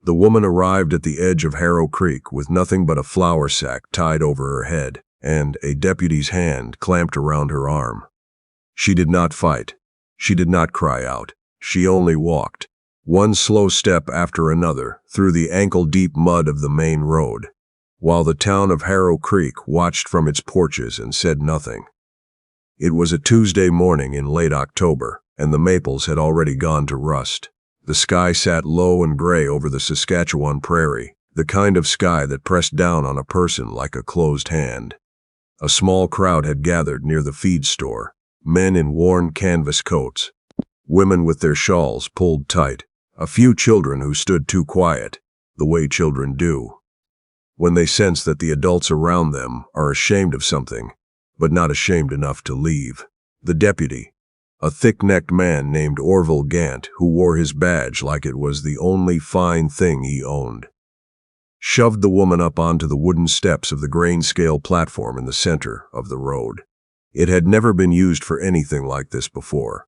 The woman arrived at the edge of Harrow Creek with nothing but a flour sack tied over her head and a deputy's hand clamped around her arm. She did not fight. She did not cry out. She only walked, one slow step after another, through the ankle-deep mud of the main road, while the town of Harrow Creek watched from its porches and said nothing. It was a Tuesday morning in late October, and the maples had already gone to rust. The sky sat low and gray over the Saskatchewan prairie, the kind of sky that pressed down on a person like a closed hand. A small crowd had gathered near the feed store, men in worn canvas coats, women with their shawls pulled tight, a few children who stood too quiet, the way children do when they sense that the adults around them are ashamed of something, but not ashamed enough to leave. The deputy, a thick-necked man named Orville Gant, who wore his badge like it was the only fine thing he owned, shoved the woman up onto the wooden steps of the grain scale platform in the center of the road. It had never been used for anything like this before.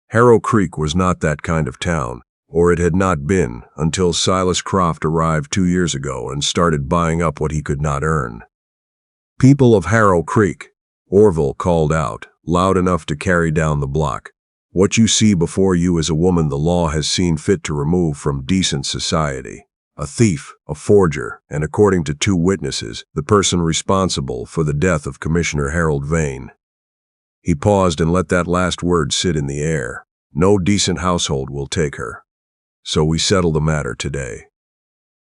Harrow Creek was not that kind of town, or it had not been until Silas Croft arrived 2 years ago and started buying up what he could not earn. "People of Harrow Creek," Orville called out, loud enough to carry down the block, "what you see before you is a woman the law has seen fit to remove from decent society. A thief, a forger, and according to 2 witnesses, the person responsible for the death of Commissioner Harold Vane." He paused and let that last word sit in the air. "No decent household will take her. So we settle the matter today."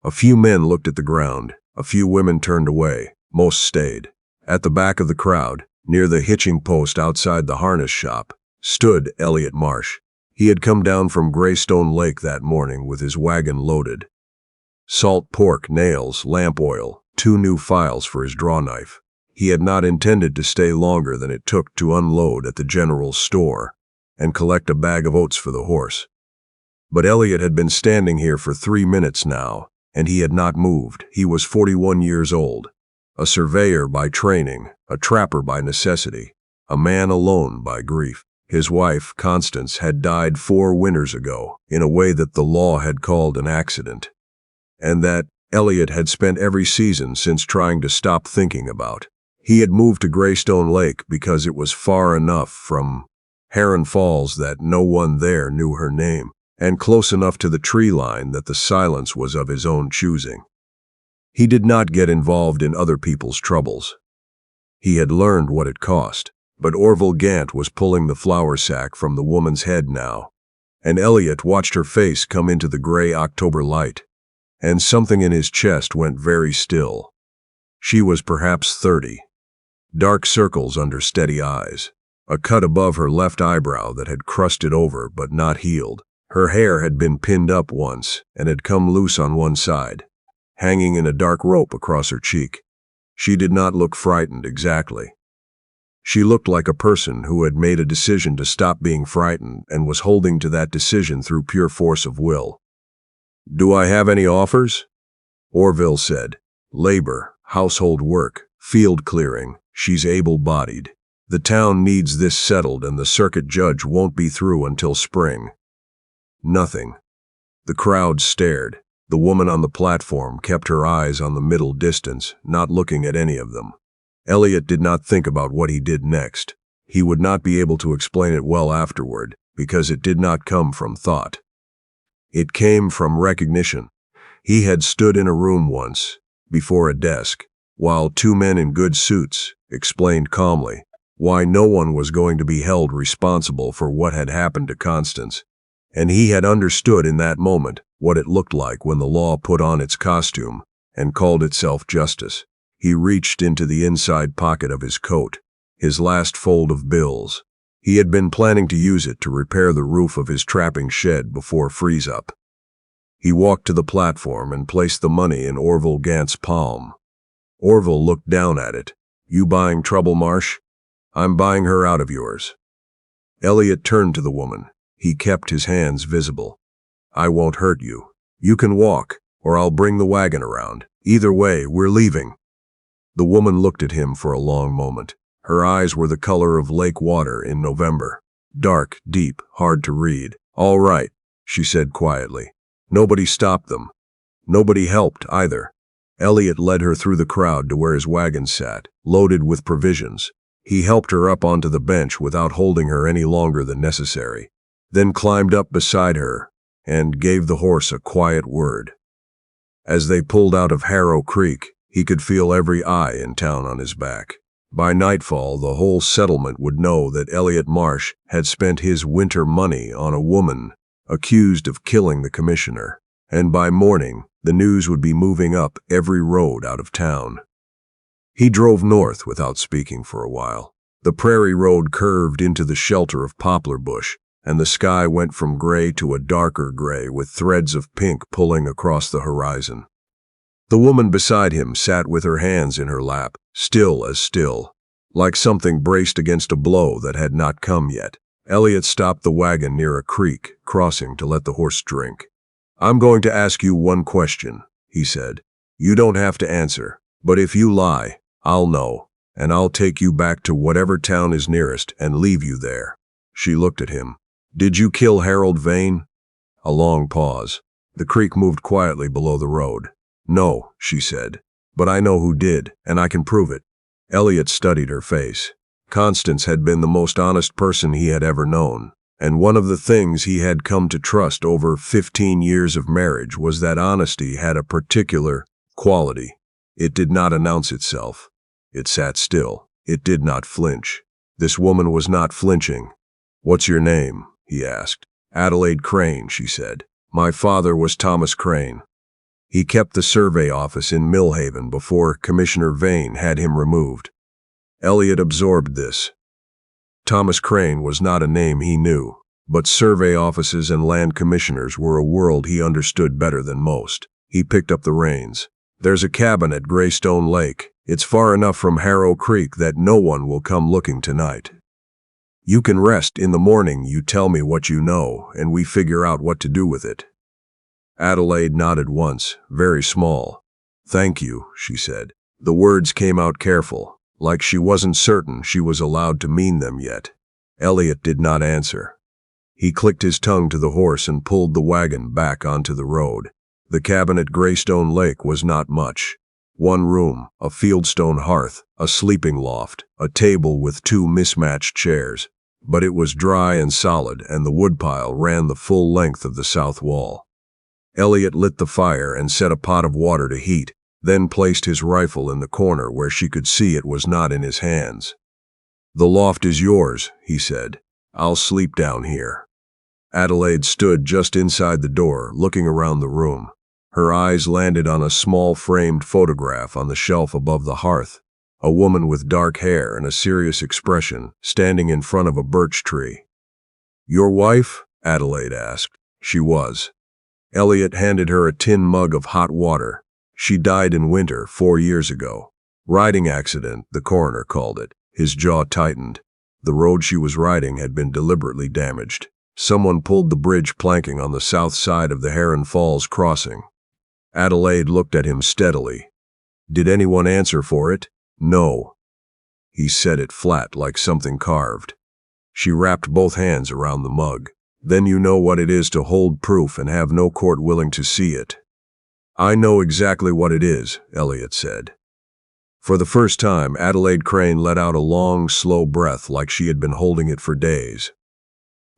A few men looked at the ground. A few women turned away. Most stayed. At the back of the crowd, near the hitching post outside the harness shop, stood Elliot Marsh. He had come down from Greystone Lake that morning with his wagon loaded. Salt pork, nails, lamp oil, 2 new files for his draw knife. He had not intended to stay longer than it took to unload at the general store and collect a bag of oats for the horse. But Elliot had been standing here for 3 minutes now, and he had not moved. He was 41 years old, a surveyor by training, a trapper by necessity, a man alone by grief. His wife, Constance, had died 4 winters ago, in a way that the law had called an accident, and that Elliot had spent every season since trying to stop thinking about. He had moved to Greystone Lake because it was far enough from Heron Falls that no one there knew her name, and close enough to the tree line that the silence was of his own choosing. He did not get involved in other people's troubles. He had learned what it cost, but Orville Gant was pulling the flour sack from the woman's head now, and Elliot watched her face come into the gray October light, and something in his chest went very still. She was perhaps 30. Dark circles under steady eyes, a cut above her left eyebrow that had crusted over but not healed. Her hair had been pinned up once and had come loose on one side, hanging in a dark rope across her cheek. She did not look frightened exactly. She looked like a person who had made a decision to stop being frightened and was holding to that decision through pure force of will. "Do I have any offers?" Orville said. "Labor, household work, field clearing. She's able-bodied. The town needs this settled and the circuit judge won't be through until spring." Nothing. The crowd stared. The woman on the platform kept her eyes on the middle distance, not looking at any of them. Elliot did not think about what he did next. He would not be able to explain it well afterward, because it did not come from thought. It came from recognition. He had stood in a room once, before a desk, while 2 men in good suits explained calmly why no one was going to be held responsible for what had happened to Constance. And he had understood in that moment what it looked like when the law put on its costume and called itself justice. He reached into the inside pocket of his coat, his last fold of bills. He had been planning to use it to repair the roof of his trapping shed before freeze-up. He walked to the platform and placed the money in Orville Gant's palm. Orville looked down at it. "You buying trouble, Marsh? I'm buying her out of yours." Elliot turned to the woman. He kept his hands visible. "I won't hurt you. You can walk, or I'll bring the wagon around. Either way, we're leaving." The woman looked at him for a long moment. Her eyes were the color of lake water in November. Dark, deep, hard to read. "All right," she said quietly. Nobody stopped them. Nobody helped either. Elliot led her through the crowd to where his wagon sat, loaded with provisions. He helped her up onto the bench without holding her any longer than necessary, then climbed up beside her and gave the horse a quiet word. As they pulled out of Harrow Creek, he could feel every eye in town on his back. By nightfall, the whole settlement would know that Elliot Marsh had spent his winter money on a woman accused of killing the commissioner, and by morning, the news would be moving up every road out of town. He drove north without speaking for a while. The Prairie road curved into the shelter of poplar bush, and the sky went from gray to a darker gray with threads of pink pulling across the horizon. The woman beside him sat with her hands in her lap, still as still, like something braced against a blow that had not come yet. Elliot stopped the wagon near a creek, crossing to let the horse drink. "I'm going to ask you one question," he said. "You don't have to answer, but if you lie, I'll know, and I'll take you back to whatever town is nearest and leave you there." She looked at him. "Did you kill Harold Vane?" A long pause. The creek moved quietly below the road. "No," she said, "but I know who did, and I can prove it." Elliot studied her face. Constance had been the most honest person he had ever known, and one of the things he had come to trust over 15 years of marriage was that honesty had a particular quality. It did not announce itself. It sat still. It did not flinch. This woman was not flinching. "What's your name?" he asked. "Adelaide Crane," she said. "My father was Thomas Crane. He kept the survey office in Millhaven before Commissioner Vane had him removed." Elliot absorbed this. Thomas Crane was not a name he knew, but survey offices and land commissioners were a world he understood better than most. He picked up the reins. "There's a cabin at Greystone Lake. It's far enough from Harrow Creek that no one will come looking tonight. You can rest. In the morning you tell me what you know, and we figure out what to do with it." Adelaide nodded once, very small. "Thank you," she said. The words came out careful, like she wasn't certain she was allowed to mean them yet. Elliot did not answer. He clicked his tongue to the horse and pulled the wagon back onto the road. The cabin at Greystone Lake was not much. One room, a fieldstone hearth, a sleeping loft, a table with two mismatched chairs. But it was dry and solid, and the woodpile ran the full length of the south wall. Elliot lit the fire and set a pot of water to heat, then placed his rifle in the corner where she could see it was not in his hands. "The loft is yours," he said. "I'll sleep down here." Adelaide stood just inside the door, looking around the room. Her eyes landed on a small framed photograph on the shelf above the hearth. A woman with dark hair and a serious expression, standing in front of a birch tree. "Your wife?" Adelaide asked. She was. Elliot handed her a tin mug of hot water. "She died in winter 4 years ago. Riding accident, the coroner called it." His jaw tightened. The road she was riding had been deliberately damaged. Someone pulled the bridge planking on the south side of the Heron Falls crossing. Adelaide looked at him steadily. "Did anyone answer for it?" "No." He said it flat, like something carved. She wrapped both hands around the mug. "Then you know what it is to hold proof and have no court willing to see it." "I know exactly what it is," Elliot said. For the first time, Adelaide Crane let out a long, slow breath like she had been holding it for days.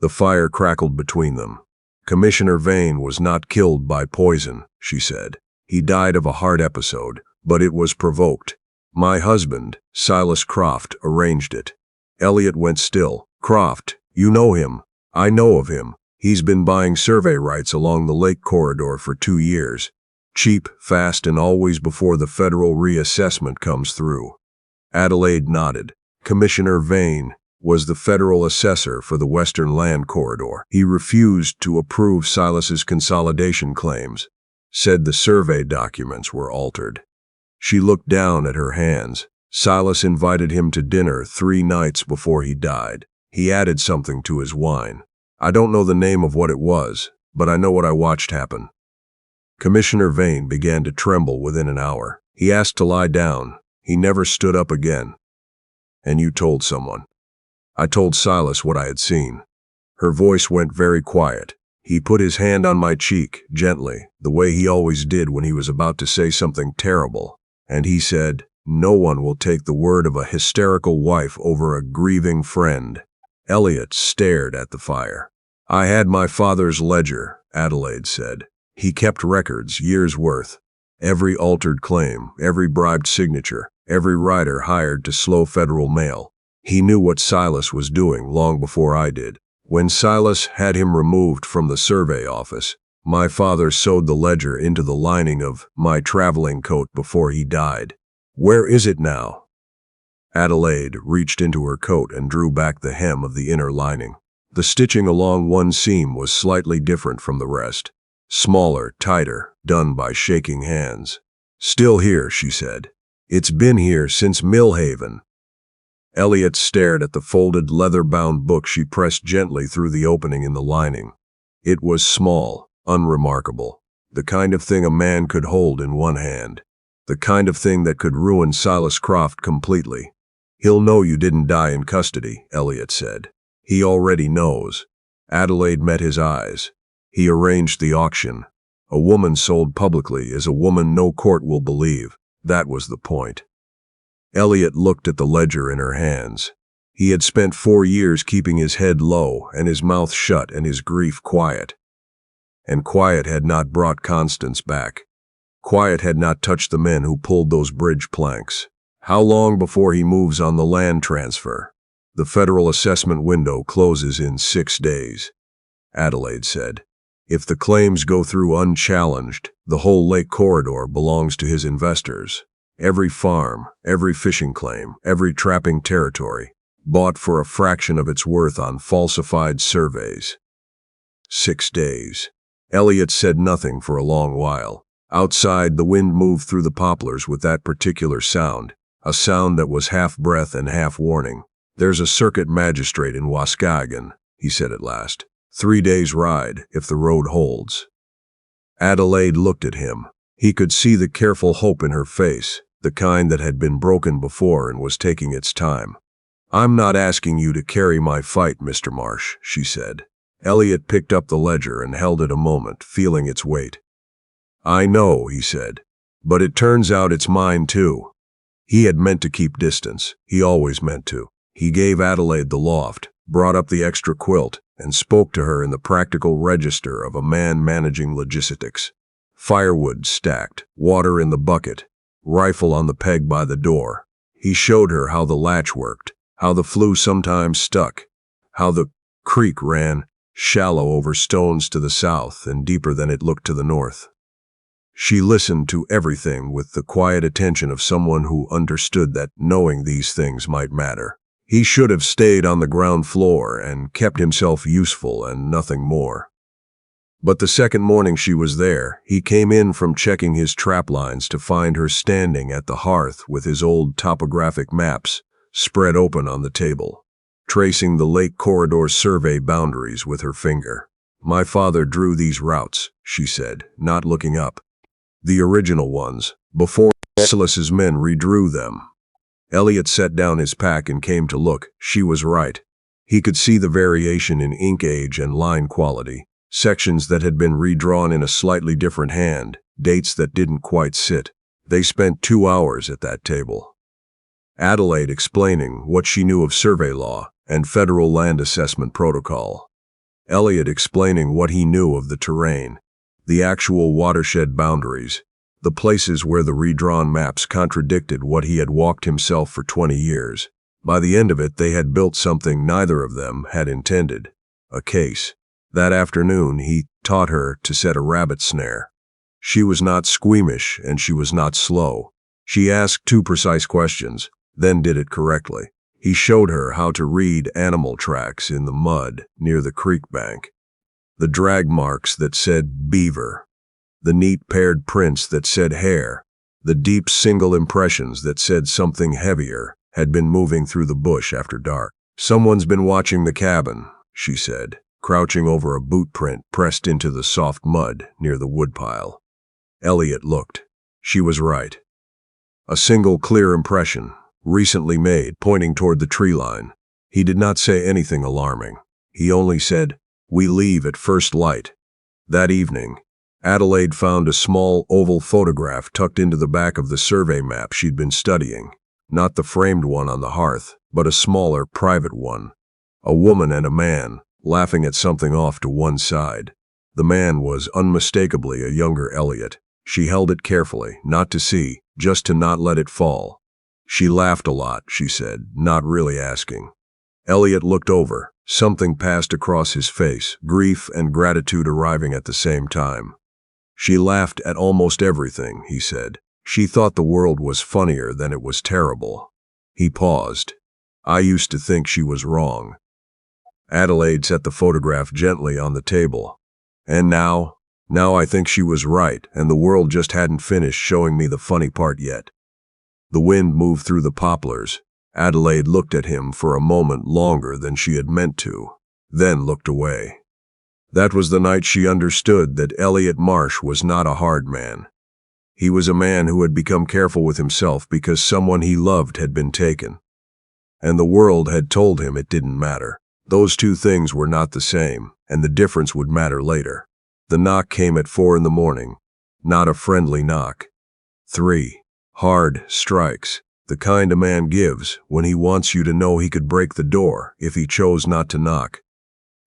The fire crackled between them. "Commissioner Vane was not killed by poison," she said. "He died of a heart episode, but it was provoked. My husband, Silas Croft, arranged it." Elliot went still. "Croft, you know him?" "I know of him. He's been buying survey rights along the lake corridor for 2 years. Cheap, fast, and always before the federal reassessment comes through." Adelaide nodded. "Commissioner Vane was the federal assessor for the Western Land Corridor. He refused to approve Silas's consolidation claims, said the survey documents were altered." She looked down at her hands. "Silas invited him to dinner 3 nights before he died. He added something to his wine. I don't know the name of what it was, but I know what I watched happen." Commissioner Vane began to tremble within an hour. He asked to lie down. He never stood up again. "And you told someone?" "I told Silas what I had seen." Her voice went very quiet. He put his hand on my cheek, gently, the way he always did when he was about to say something terrible, and he said, "No one will take the word of a hysterical wife over a grieving friend." Elliot stared at the fire. "I had my father's ledger," Adelaide said. "He kept records, years' worth. Every altered claim, every bribed signature, every rider hired to slow federal mail. He knew what Silas was doing long before I did. When Silas had him removed from the survey office, my father sewed the ledger into the lining of my traveling coat before he died. Where is it now?" Adelaide reached into her coat and drew back the hem of the inner lining. The stitching along one seam was slightly different from the rest. Smaller, tighter, done by shaking hands. "Still here," she said. "It's been here since Millhaven." Elliot stared at the folded, leather-bound book she pressed gently through the opening in the lining. It was small, unremarkable, the kind of thing a man could hold in one hand, the kind of thing that could ruin Silas Croft completely. "He'll know you didn't die in custody," Elliot said. "He already knows." Adelaide met his eyes. "He arranged the auction. A woman sold publicly is a woman no court will believe. That was the point." Elliot looked at the ledger in her hands. He had spent 4 years keeping his head low and his mouth shut and his grief quiet. And quiet had not brought Constance back. Quiet had not touched the men who pulled those bridge planks. How long before he moves on the land transfer? "The federal assessment window closes in 6 days, Adelaide said. "If the claims go through unchallenged, the whole lake corridor belongs to his investors. Every farm, every fishing claim, every trapping territory, bought for a fraction of its worth on falsified surveys." 6 days. Elliot said nothing for a long while. Outside, the wind moved through the poplars with that particular sound, a sound that was half breath and half warning. "There's a circuit magistrate in Waskahigan," he said at last. 3 days' ride, if the road holds." Adelaide looked at him. He could see the careful hope in her face, the kind that had been broken before and was taking its time. "I'm not asking you to carry my fight, Mr. Marsh," she said. Elliot picked up the ledger and held it a moment, feeling its weight. "I know," he said, "but it turns out it's mine too." He had meant to keep distance. He always meant to. He gave Adelaide the loft, brought up the extra quilt, and spoke to her in the practical register of a man managing logistics. Firewood stacked, water in the bucket, rifle on the peg by the door. He showed her how the latch worked, how the flue sometimes stuck, how the creek ran shallow over stones to the south and deeper than it looked to the north. She listened to everything with the quiet attention of someone who understood that knowing these things might matter. He should have stayed on the ground floor and kept himself useful and nothing more. But the second morning she was there, he came in from checking his trap lines to find her standing at the hearth with his old topographic maps spread open on the table, tracing the lake corridor survey boundaries with her finger. "My father drew these routes," she said, not looking up. "The original ones, before Silas's men redrew them." Elliot set down his pack and came to look. She was right. He could see the variation in ink age and line quality, sections that had been redrawn in a slightly different hand, dates that didn't quite sit. They spent 2 hours at that table. Adelaide explaining what she knew of survey law and federal land assessment protocol. Elliot explaining what he knew of the terrain, the actual watershed boundaries, the places where the redrawn maps contradicted what he had walked himself for 20 years. By the end of it, they had built something neither of them had intended, a case. That afternoon, he taught her to set a rabbit snare. She was not squeamish and she was not slow. She asked 2 precise questions, then did it correctly. He showed her how to read animal tracks in the mud near the creek bank, the drag marks that said beaver, the neat paired prints that said hare, the deep single impressions that said something heavier had been moving through the bush after dark. "Someone's been watching the cabin," she said, crouching over a boot print pressed into the soft mud near the woodpile. Elliot looked. She was right. A single clear impression, recently made, pointing toward the tree line. He did not say anything alarming. He only said, "We leave at first light. That evening, Adelaide found a small oval photograph tucked into the back of the survey map she'd been studying. Not the framed one on the hearth, but a smaller, private one. A woman and a man, laughing at something off to one side. The man was unmistakably a younger Elliot. She held it carefully, not to see, just to not let it fall. She laughed a lot, she said, not really asking. Elliot looked over. Something passed across his face, grief and gratitude arriving at the same time. She laughed at almost everything, he said. She thought the world was funnier than it was terrible. He paused. I used to think she was wrong. Adelaide set the photograph gently on the table. And now I think she was right, and the world just hadn't finished showing me the funny part yet. The wind moved through the poplars. Adelaide looked at him for a moment longer than she had meant to, then looked away. That was the night she understood that Elliot Marsh was not a hard man. He was a man who had become careful with himself because someone he loved had been taken. And the world had told him it didn't matter. Those two things were not the same, and the difference would matter later. The knock came at 4 in the morning. Not a friendly knock. 3 hard strikes. The kind a man gives when he wants you to know he could break the door if he chose not to knock.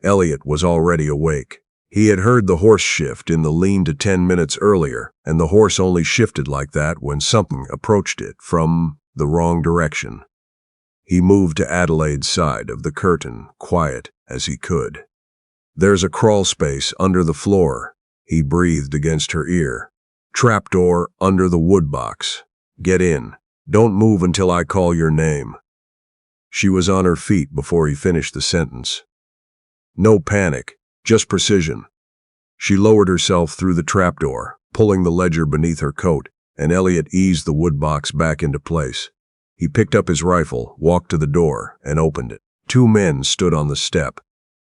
Elliot was already awake. He had heard the horse shift in the lean to 10 minutes earlier, and the horse only shifted like that when something approached it from the wrong direction. He moved to Adelaide's side of the curtain, quiet as he could. There's a crawl space under the floor, he breathed against her ear. Trapdoor under the woodbox. Get in. Don't move until I call your name. She was on her feet before he finished the sentence. No panic, just precision. She lowered herself through the trapdoor, pulling the ledger beneath her coat, and Elliot eased the woodbox back into place. He picked up his rifle, walked to the door, and opened it. 2 men stood on the step.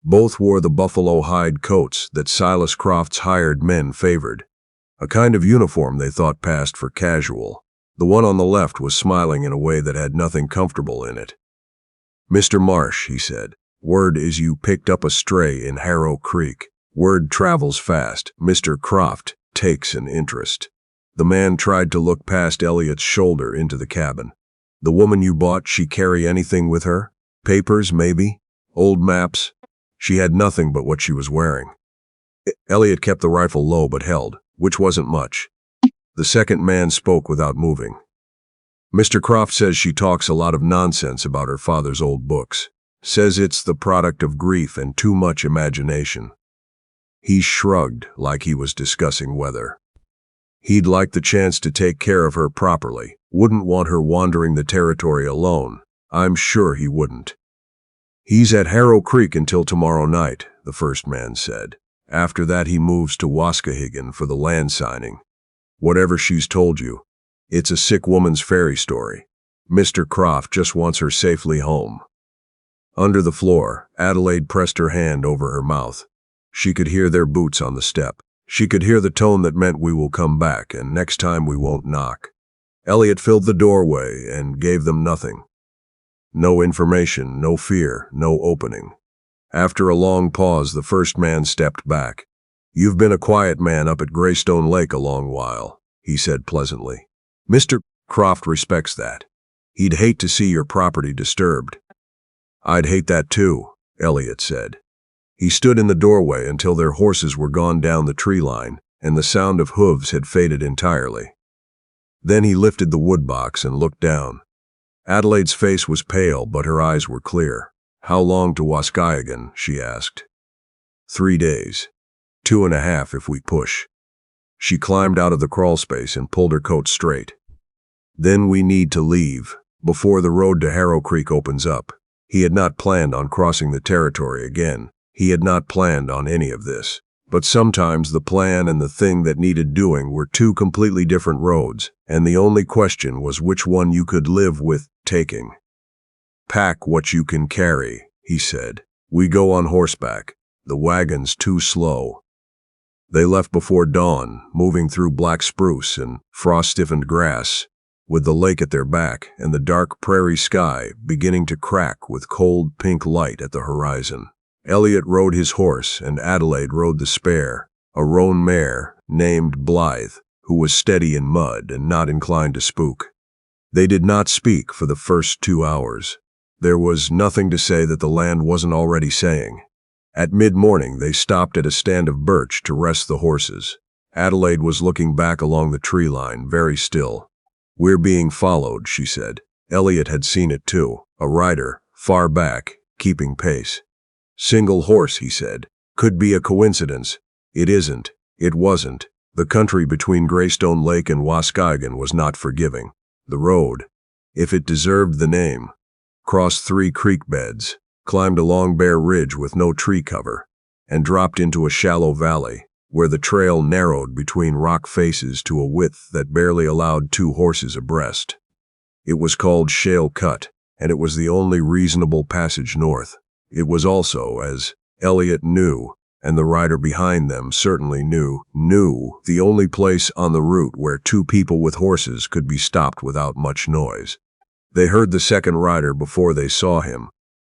Both wore the buffalo hide coats that Silas Croft's hired men favored. A kind of uniform they thought passed for casual. The one on the left was smiling in a way that had nothing comfortable in it. Mr. Marsh, he said, word is you picked up a stray in Harrow Creek. Word travels fast. Mr. Croft takes an interest. The man tried to look past Elliot's shoulder into the cabin. The woman you bought, she carry anything with her? Papers, maybe? Old maps? She had nothing but what she was wearing. Elliot kept the rifle low but held, which wasn't much. The second man spoke without moving. Mr. Croft says she talks a lot of nonsense about her father's old books. Says it's the product of grief and too much imagination. He shrugged like he was discussing weather. He'd like the chance to take care of her properly. Wouldn't want her wandering the territory alone. I'm sure he wouldn't. He's at Harrow Creek until tomorrow night, the first man said. After that he moves to Waskahigan for the land signing. Whatever she's told you, it's a sick woman's fairy story. Mr. Croft just wants her safely home. Under the floor, Adelaide pressed her hand over her mouth. She could hear their boots on the step. She could hear the tone that meant we will come back, and next time we won't knock. Elliot filled the doorway and gave them nothing. No information, no fear, no opening. After a long pause, the first man stepped back. You've been a quiet man up at Greystone Lake a long while, he said pleasantly. Mr. Croft respects that. He'd hate to see your property disturbed. I'd hate that too, Elliot said. He stood in the doorway until their horses were gone down the tree line, and the sound of hooves had faded entirely. Then he lifted the woodbox and looked down. Adelaide's face was pale, but her eyes were clear. How long to Waskahigan? She asked. 3 days. 2.5 if we push. She climbed out of the crawl space and pulled her coat straight. Then we need to leave, before the road to Harrow Creek opens up. He had not planned on crossing the territory again. He had not planned on any of this. But sometimes the plan and the thing that needed doing were 2 completely different roads, and the only question was which one you could live with taking. Pack what you can carry, he said. We go on horseback. The wagon's too slow. They left before dawn, moving through black spruce and frost-stiffened grass, with the lake at their back and the dark prairie sky beginning to crack with cold pink light at the horizon. Elliot rode his horse and Adelaide rode the spare, a roan mare named Blythe, who was steady in mud and not inclined to spook. They did not speak for the first 2 hours. There was nothing to say that the land wasn't already saying. At mid-morning, they stopped at a stand of birch to rest the horses. Adelaide was looking back along the tree line, very still. "We're being followed," she said. Elliot had seen it too. A rider, far back, keeping pace. "Single horse," he said. "Could be a coincidence." It isn't. It wasn't. The country between Greystone Lake and Waskahigan was not forgiving. The road, if it deserved the name, crossed 3 creek beds, climbed a long bare ridge with no tree cover, and dropped into a shallow valley, where the trail narrowed between rock faces to a width that barely allowed 2 horses abreast. It was called Shale Cut, and it was the only reasonable passage north. It was also, as Elliot knew, and the rider behind them certainly knew, the only place on the route where 2 people with horses could be stopped without much noise. They heard the second rider before they saw him,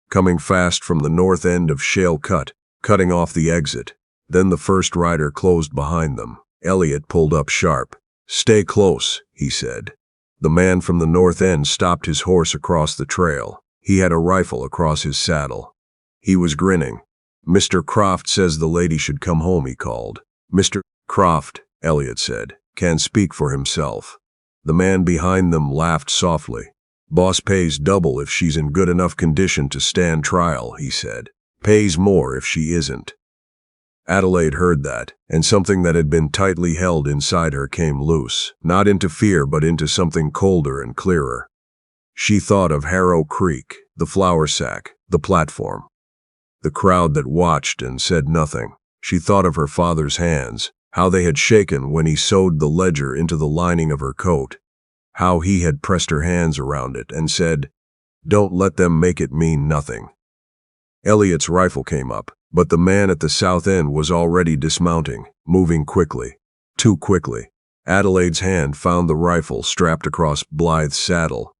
coming fast from the north end of Shale Cut, cutting off the exit. Then the first rider closed behind them. Elliot pulled up sharp. "Stay close," he said. The man from the north end stopped his horse across the trail. He had a rifle across his saddle. He was grinning. "Mr. Croft says the lady should come home," he called. "Mr. Croft," Elliot said, "can speak for himself." The man behind them laughed softly. "Boss pays double if she's in good enough condition to stand trial," he said. "Pays more if she isn't." Adelaide heard that, and something that had been tightly held inside her came loose, not into fear but into something colder and clearer. She thought of Harrow Creek, the flour sack, the platform, the crowd that watched and said nothing. She thought of her father's hands, how they had shaken when he sewed the ledger into the lining of her coat, how he had pressed her hands around it and said, "Don't let them make it mean nothing." Elliot's rifle came up, but the man at the south end was already dismounting, moving quickly, too quickly. Adelaide's hand found the rifle strapped across Blythe's saddle.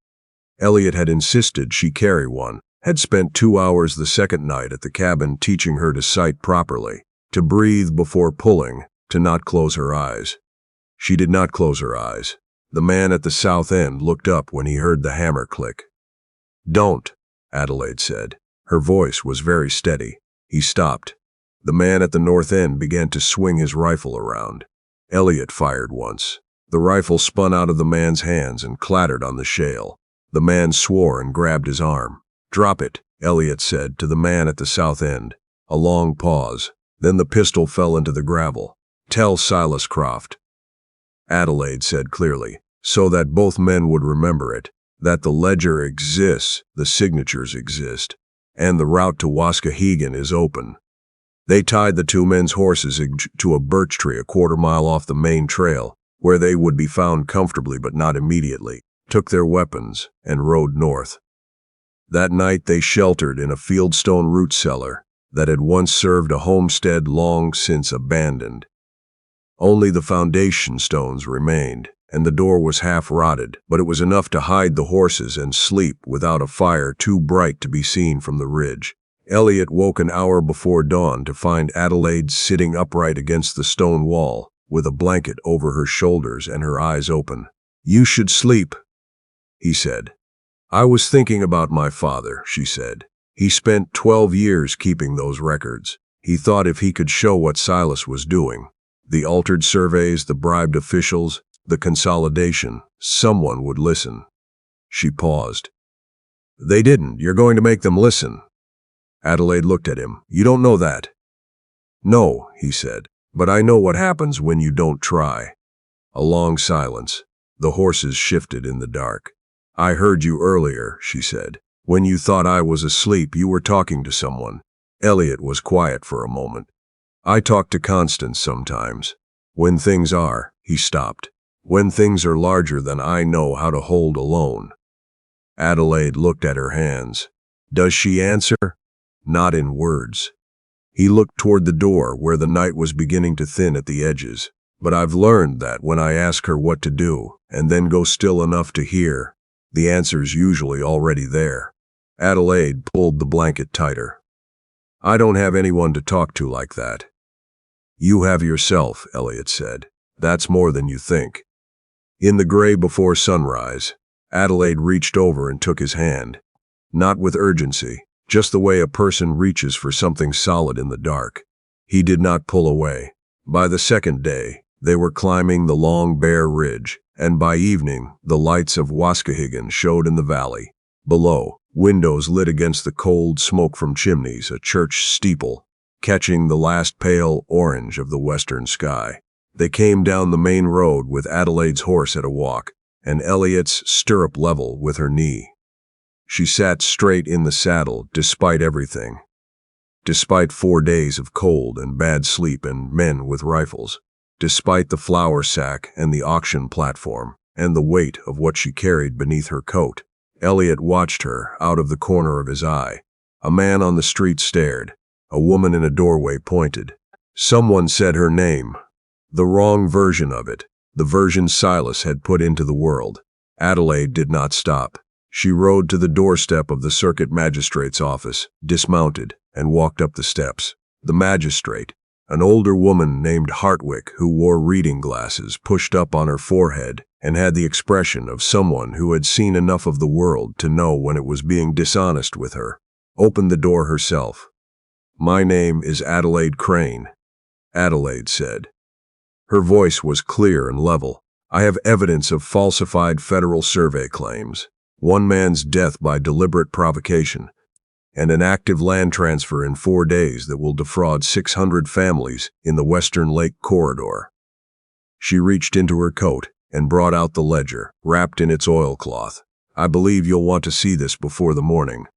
Elliot had insisted she carry one, had spent 2 hours the second night at the cabin teaching her to sight properly, to breathe before pulling, to not close her eyes. She did not close her eyes. The man at the south end looked up when he heard the hammer click. "Don't," Adelaide said. Her voice was very steady. He stopped. The man at the north end began to swing his rifle around. Elliot fired once. The rifle spun out of the man's hands and clattered on the shale. The man swore and grabbed his arm. "Drop it," Elliot said to the man at the south end. A long pause. Then the pistol fell into the gravel. "Tell Silas Croft," Adelaide said clearly, so that both men would remember it, "that the ledger exists, the signatures exist, and the route to Waskahigan is open." They tied the 2 men's horses to a birch tree a 1/4 mile off the main trail, where they would be found comfortably but not immediately, took their weapons, and rode north. That night they sheltered in a fieldstone root cellar that had once served a homestead long since abandoned. Only the foundation stones remained, and the door was half rotted, but it was enough to hide the horses and sleep without a fire too bright to be seen from the ridge. Elliot woke an hour before dawn to find Adelaide sitting upright against the stone wall, with a blanket over her shoulders and her eyes open. "You should sleep," he said. "I was thinking about my father," she said. "He spent 12 years keeping those records. He thought if he could show what Silas was doing, the altered surveys, the bribed officials, the consolidation, someone would listen." She paused. "They didn't. You're going to make them listen." Adelaide looked at him. "You don't know that." "No," he said, "but I know what happens when you don't try." A long silence. The horses shifted in the dark. "I heard you earlier," she said. "When you thought I was asleep, you were talking to someone." Elliot was quiet for a moment. "I talk to Constance sometimes. When things are," he stopped. "When things are larger than I know how to hold alone." Adelaide looked at her hands. "Does she answer?" "Not in words." He looked toward the door where the night was beginning to thin at the edges. "But I've learned that when I ask her what to do, and then go still enough to hear, the answer's usually already there." Adelaide pulled the blanket tighter. "I don't have anyone to talk to like that." You have yourself, Elliot said. That's more than you think. In the gray before sunrise, Adelaide reached over and took his hand. Not with urgency, just the way a person reaches for something solid in the dark. He did not pull away. By the second day, they were climbing the long bare ridge, and by evening, the lights of Waskahigan showed in the valley. Below, windows lit against the cold smoke from chimneys, a church steeple, catching the last pale orange of the western sky. They came down the main road with Adelaide's horse at a walk, and Elliot's stirrup level with her knee. She sat straight in the saddle despite everything. Despite 4 days of cold and bad sleep and men with rifles. Despite the flour sack and the auction platform, and the weight of what she carried beneath her coat. Elliot watched her out of the corner of his eye. A man on the street stared. A woman in a doorway pointed. Someone said her name. The wrong version of it, the version Silas had put into the world. Adelaide did not stop. She rode to the doorstep of the circuit magistrate's office, dismounted, and walked up the steps. The magistrate, an older woman named Hartwick who wore reading glasses pushed up on her forehead and had the expression of someone who had seen enough of the world to know when it was being dishonest with her, opened the door herself. "My name is Adelaide Crane," Adelaide said. Her voice was clear and level. "I have evidence of falsified federal survey claims, one man's death by deliberate provocation, and an active land transfer in 4 days that will defraud 600 families in the Western Lake corridor." She reached into her coat and brought out the ledger, wrapped in its oilcloth. "I believe you'll want to see this before the morning."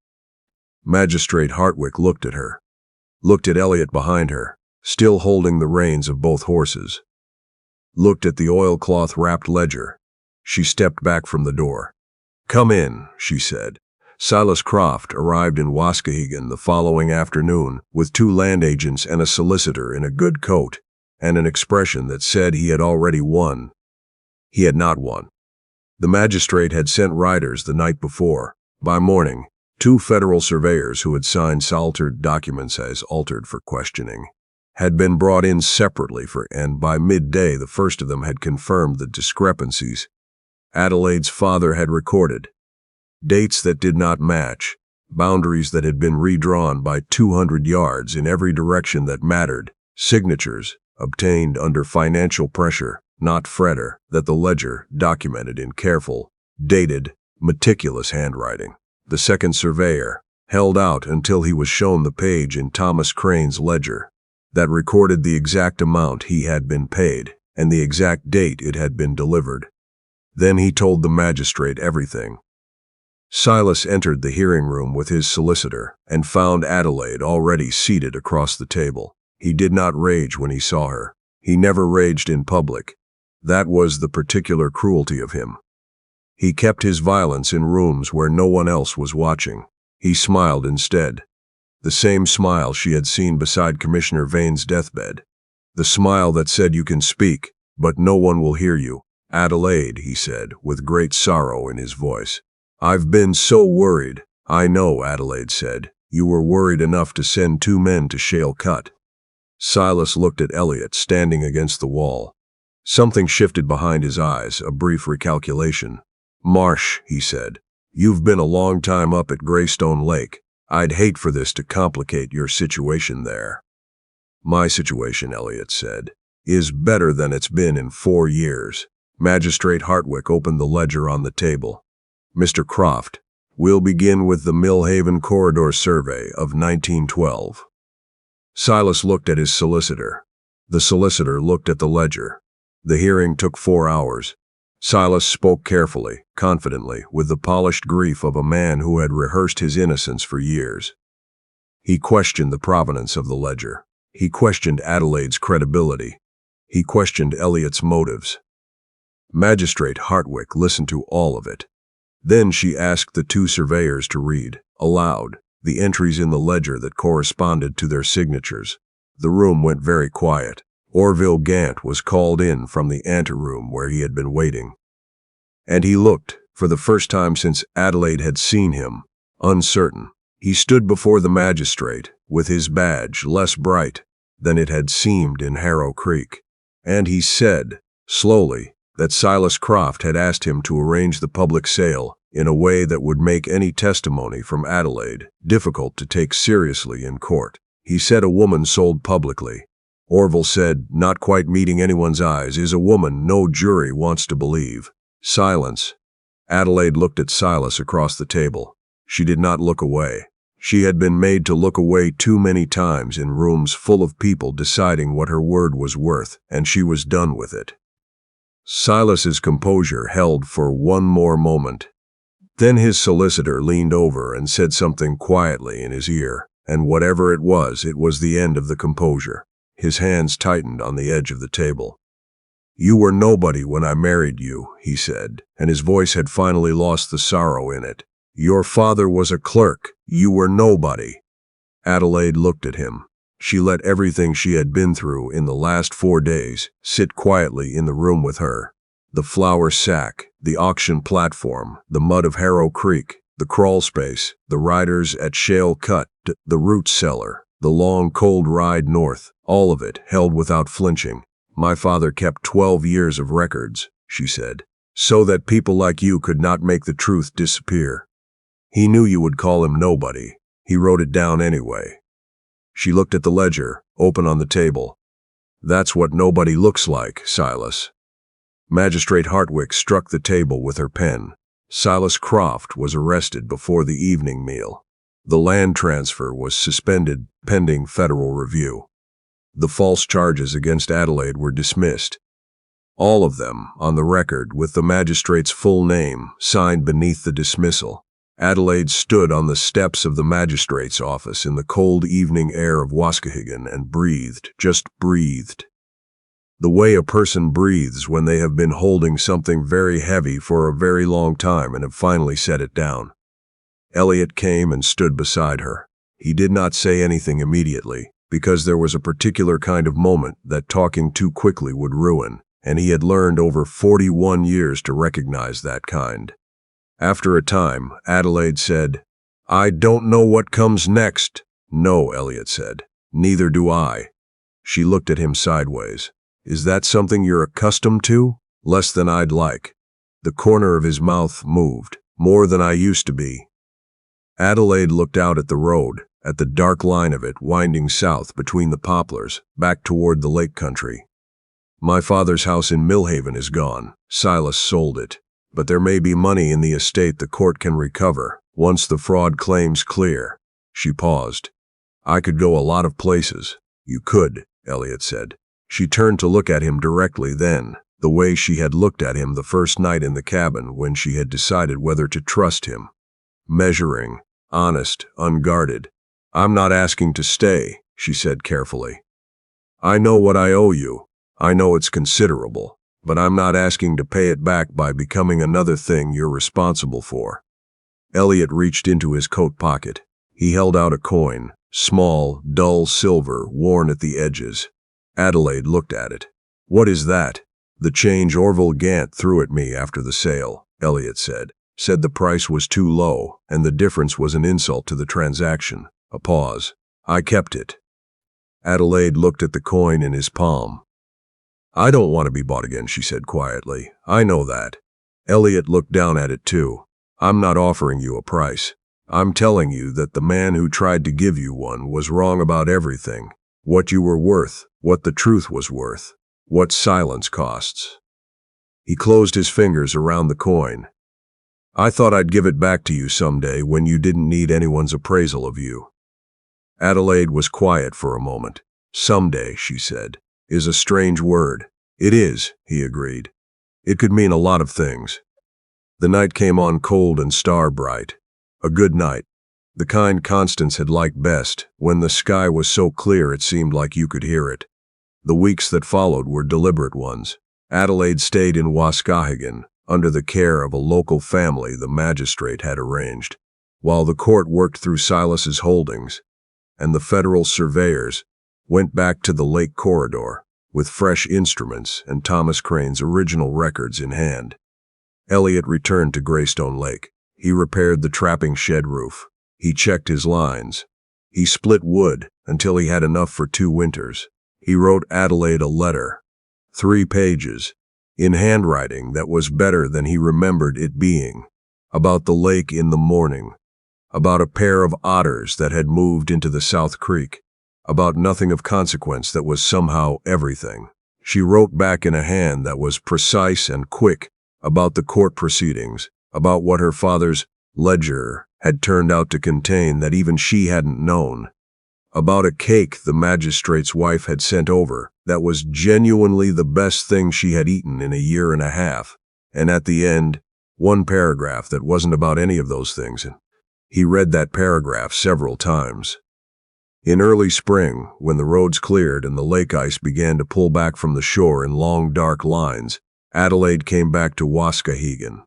Magistrate Hartwick looked at her, looked at Elliot behind her, still holding the reins of both horses, looked at the oilcloth-wrapped ledger. She stepped back from the door. "Come in," she said. Silas Croft arrived in Waskahigan the following afternoon with 2 land agents and a solicitor in a good coat, and an expression that said he had already won. He had not won. The magistrate had sent riders the night before. By morning, 2 federal surveyors who had signed altered documents as altered for questioning had been brought in separately and by midday the first of them had confirmed the discrepancies Adelaide's father had recorded. Dates that did not match, boundaries that had been redrawn by 200 yards in every direction that mattered, signatures obtained under financial pressure, not Freder, that the ledger documented in careful, dated, meticulous handwriting. The second surveyor held out until he was shown the page in Thomas Crane's ledger that recorded the exact amount he had been paid and the exact date it had been delivered. Then he told the magistrate everything. Silas entered the hearing room with his solicitor and found Adelaide already seated across the table. He did not rage when he saw her. He never raged in public. That was the particular cruelty of him. He kept his violence in rooms where no one else was watching. He smiled instead. The same smile she had seen beside Commissioner Vane's deathbed. The smile that said, "You can speak, but no one will hear you." "Adelaide," he said, with great sorrow in his voice. "I've been so worried." "I know," Adelaide said. "You were worried enough to send 2 men to Shale Cut." Silas looked at Elliot standing against the wall. Something shifted behind his eyes, a brief recalculation. "Marsh," he said, "you've been a long time up at Greystone Lake. I'd hate for this to complicate your situation there." "My situation," Elliot said, "is better than it's been in 4 years. Magistrate Hartwick opened the ledger on the table. "Mr. Croft, we'll begin with the Millhaven Corridor Survey of 1912. Silas looked at his solicitor. The solicitor looked at the ledger. The hearing took 4 hours. Silas spoke carefully, confidently, with the polished grief of a man who had rehearsed his innocence for years. He questioned the provenance of the ledger. He questioned Adelaide's credibility. He questioned Elliot's motives. Magistrate Hartwick listened to all of it. Then she asked the 2 surveyors to read, aloud, the entries in the ledger that corresponded to their signatures. The room went very quiet. Orville Gant was called in from the anteroom where he had been waiting. And he looked, for the first time since Adelaide had seen him, uncertain. He stood before the magistrate, with his badge less bright, than it had seemed in Harrow Creek. And he said, slowly, that Silas Croft had asked him to arrange the public sale in a way that would make any testimony from Adelaide difficult to take seriously in court. He said a woman sold publicly. Orville said, not quite meeting anyone's eyes, is a woman no jury wants to believe. Silence. Adelaide looked at Silas across the table. She did not look away. She had been made to look away too many times in rooms full of people deciding what her word was worth, and she was done with it. Silas's composure held for one more moment. Then his solicitor leaned over and said something quietly in his ear, and whatever it was the end of the composure. His hands tightened on the edge of the table. You were nobody when I married you, he said, and his voice had finally lost the sorrow in it. Your father was a clerk. You were nobody. Adelaide looked at him. She let everything she had been through in the last 4 days sit quietly in the room with her. The flour sack, the auction platform, the mud of Harrow Creek, the crawl space, the riders at Shale Cut, the root cellar, the long cold ride north, all of it held without flinching. My father kept 12 years of records, she said, so that people like you could not make the truth disappear. He knew you would call him nobody. He wrote it down anyway. She looked at the ledger, open on the table. That's what nobody looks like, Silas. Magistrate Hartwick struck the table with her pen. Silas Croft was arrested before the evening meal. The land transfer was suspended pending federal review. The false charges against Adelaide were dismissed. All of them on the record with the magistrate's full name signed beneath the dismissal. Adelaide stood on the steps of the magistrate's office in the cold evening air of Waskahigan and breathed, just breathed. The way a person breathes when they have been holding something very heavy for a very long time and have finally set it down. Elliot came and stood beside her. He did not say anything immediately, because there was a particular kind of moment that talking too quickly would ruin, and he had learned over 41 years to recognize that kind. After a time, Adelaide said, I don't know what comes next. No, Elliot said. Neither do I. She looked at him sideways. Is that something you're accustomed to? Less than I'd like. The corner of his mouth moved. More than I used to be. Adelaide looked out at the road, at the dark line of it winding south between the poplars, back toward the lake country. My father's house in Millhaven is gone. Silas sold it. But there may be money in the estate the court can recover, once the fraud claims clear. She paused. I could go a lot of places. You could, Elliot said. She turned to look at him directly then, the way she had looked at him the first night in the cabin when she had decided whether to trust him. Measuring, honest, unguarded. I'm not asking to stay, she said carefully. I know what I owe you. I know it's considerable. But I'm not asking to pay it back by becoming another thing you're responsible for. Elliot reached into his coat pocket. He held out a coin, small, dull silver, worn at the edges. Adelaide looked at it. What is that? The change Orville Gant threw at me after the sale, Elliot said. Said the price was too low, and the difference was an insult to the transaction. A pause. I kept it. Adelaide looked at the coin in his palm. I don't want to be bought again, she said quietly. I know that. Elliot looked down at it too. I'm not offering you a price. I'm telling you that the man who tried to give you one was wrong about everything. What you were worth, what the truth was worth, what silence costs. He closed his fingers around the coin. I thought I'd give it back to you someday when you didn't need anyone's appraisal of you. Adelaide was quiet for a moment. Someday, she said, is a strange word. It is, he agreed. It could mean a lot of things. The night came on cold and star-bright. A good night. The kind Constance had liked best, when the sky was so clear it seemed like you could hear it. The weeks that followed were deliberate ones. Adelaide stayed in Waskahigan, under the care of a local family the magistrate had arranged, while the court worked through Silas's holdings, and the federal surveyors went back to the lake corridor with fresh instruments and Thomas Crane's original records in hand. Elliot returned to Greystone Lake. He repaired the trapping shed roof. He checked his lines. He split wood until he had enough for 2 winters. He wrote Adelaide a letter, 3 pages, in handwriting that was better than he remembered it being, about the lake in the morning, about a pair of otters that had moved into the South Creek, about nothing of consequence that was somehow everything. She wrote back in a hand that was precise and quick about the court proceedings, about what her father's ledger had turned out to contain that even she hadn't known, about a cake the magistrate's wife had sent over that was genuinely the best thing she had eaten in a year and a half, and at the end, 1 paragraph that wasn't about any of those things. He read that paragraph several times. In early spring, when the roads cleared and the lake ice began to pull back from the shore in long dark lines, Adelaide came back to Waskahigan.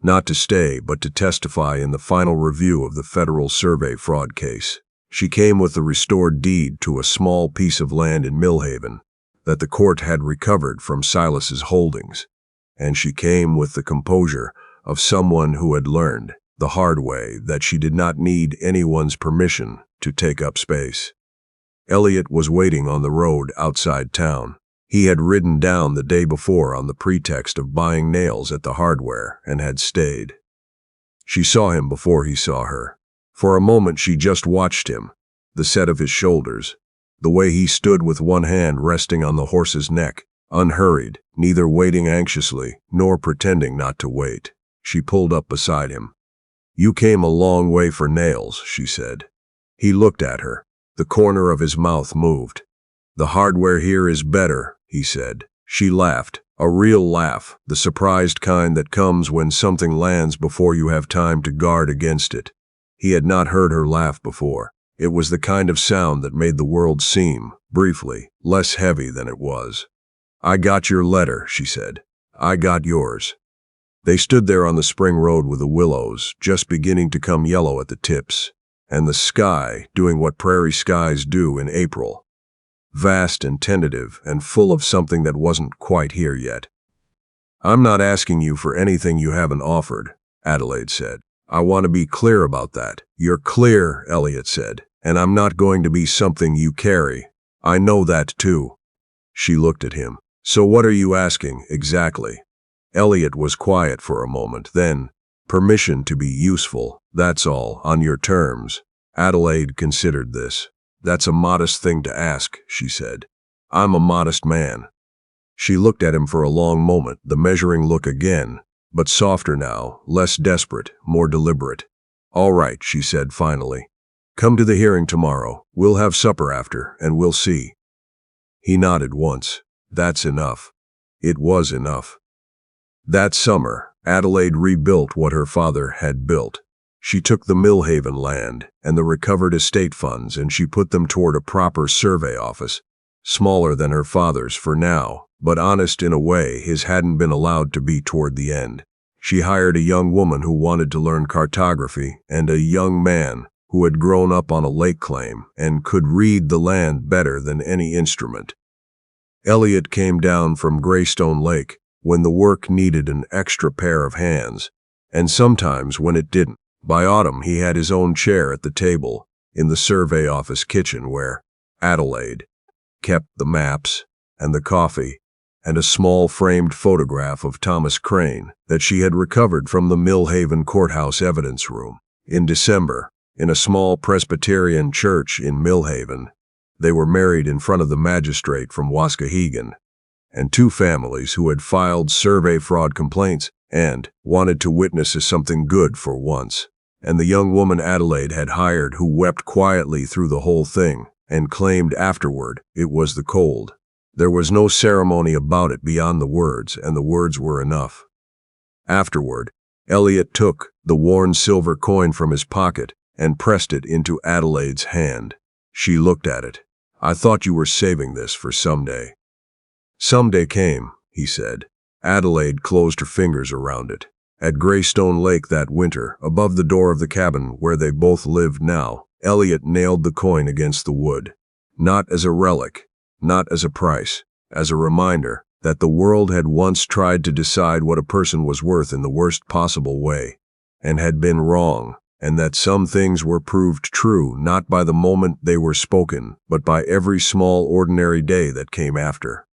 Not to stay, but to testify in the final review of the federal survey fraud case. She came with the restored deed to a small piece of land in Millhaven that the court had recovered from Silas's holdings, and she came with the composure of someone who had learned the hard way that she did not need anyone's permission to take up space. Elliot was waiting on the road outside town. He had ridden down the day before on the pretext of buying nails at the hardware and had stayed. She saw him before he saw her. For a moment she just watched him, the set of his shoulders, the way he stood with one hand resting on the horse's neck, unhurried, neither waiting anxiously nor pretending not to wait. She pulled up beside him. "You came a long way for nails," she said. He looked at her. The corner of his mouth moved. "The hardware here is better," he said. She laughed, a real laugh, the surprised kind that comes when something lands before you have time to guard against it. He had not heard her laugh before. It was the kind of sound that made the world seem, briefly, less heavy than it was. "I got your letter," she said. "I got yours." They stood there on the spring road with the willows just beginning to come yellow at the tips, and the sky doing what prairie skies do in April, vast and tentative and full of something that wasn't quite here yet. "I'm not asking you for anything you haven't offered," Adelaide said. "I want to be clear about that." "You're clear," Elliot said, "and I'm not going to be something you carry. I know that too." She looked at him. "So what are you asking, exactly?" Elliot was quiet for a moment, then, "Permission to be useful, that's all, on your terms." Adelaide considered this. "That's a modest thing to ask," she said. "I'm a modest man." She looked at him for a long moment, the measuring look again, but softer now, less desperate, more deliberate. "All right," she said finally. "Come to the hearing tomorrow. We'll have supper after, and we'll see." He nodded once. That's enough. It was enough. That summer, Adelaide rebuilt what her father had built. She took the Millhaven land and the recovered estate funds and she put them toward a proper survey office, smaller than her father's for now, but honest in a way his hadn't been allowed to be toward the end. She hired a young woman who wanted to learn cartography and a young man who had grown up on a lake claim and could read the land better than any instrument. Elliot came down from Greystone Lake when the work needed an extra pair of hands, and sometimes when it didn't. By autumn he had his own chair at the table in the survey office kitchen where Adelaide kept the maps and the coffee and a small framed photograph of Thomas Crane that she had recovered from the Millhaven courthouse evidence room. In December, in a small Presbyterian church in Millhaven, they were married in front of the magistrate from Waskahigan, and 2 families who had filed survey fraud complaints and wanted to witness as something good for once. And the young woman Adelaide had hired who wept quietly through the whole thing and claimed afterward it was the cold. There was no ceremony about it beyond the words, and the words were enough. Afterward, Elliot took the worn silver coin from his pocket and pressed it into Adelaide's hand. She looked at it. "I thought you were saving this for someday." "Someday came," he said. Adelaide closed her fingers around it. At Greystone Lake that winter, above the door of the cabin where they both lived now, Elliot nailed the coin against the wood. Not as a relic, not as a price, as a reminder that the world had once tried to decide what a person was worth in the worst possible way, and had been wrong, and that some things were proved true not by the moment they were spoken, but by every small ordinary day that came after.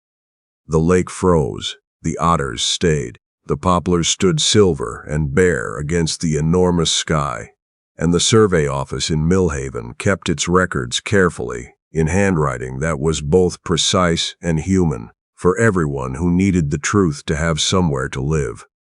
The lake froze, the otters stayed, the poplars stood silver and bare against the enormous sky, and the survey office in Millhaven kept its records carefully, in handwriting that was both precise and human, for everyone who needed the truth to have somewhere to live.